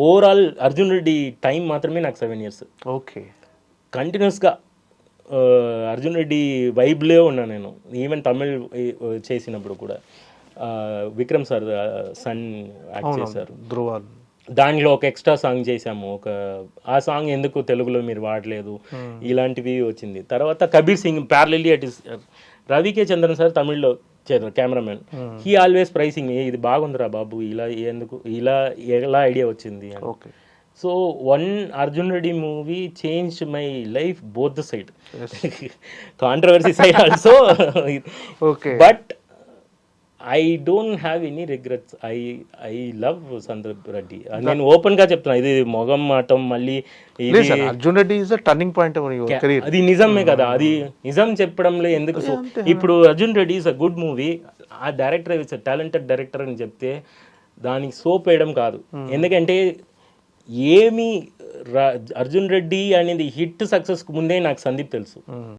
Overall Arjun Reddy time మాత్రమే నాకు 7 years. Okay. కంటిన్యూస్గా అర్జున్ రెడ్డి వైబ్లో ఉన్నా నేను. ఈవెన్ తమిళ్ చేసినప్పుడు కూడా విక్రమ్ సార్ సన్ యాక్ట్ చేశారు. ధ్రువాల్ దానిలో ఒక ఎక్స్ట్రా సాంగ్ చేసాము. ఆ సాంగ్ ఎందుకు తెలుగులో మీరు వాడలేదు, ఇలాంటివి వచ్చింది. తర్వాత Kabir Singh ప్యారలీ at is రవికే Chandran sir తమిళ్లో చేశారు కెమెరామెన్. హీ ఆల్వేస్ ప్రైసింగ్ ఇది బాగుందిరా బాబు, ఇలా ఎందుకు, ఇలా ఎలా ఐడియా వచ్చింది అని. Okay. So one Arjun Reddy movie change my life both the side, controversy side also. Okay. But I don't have any regrets. I love Sandeep Reddy. నేను ఓపెన్ గా చెప్తున్నా, ఇది మొగం మాటం మళ్ళీ Arjun Reddy is turning point. అది నిజమే కదా, అది నిజం చెప్పడంలో ఎందుకు. ఇప్పుడు Arjun Reddy is a good movie, ఆ director is a talented director అని చెప్తే దానికి సోప్ వేయడం కాదు. ఎందుకంటే ఏమి అర్జున్ రెడ్డి అనేది హిట్ సక్సెస్ ముందే నాకు సందీప్ తెలుసు.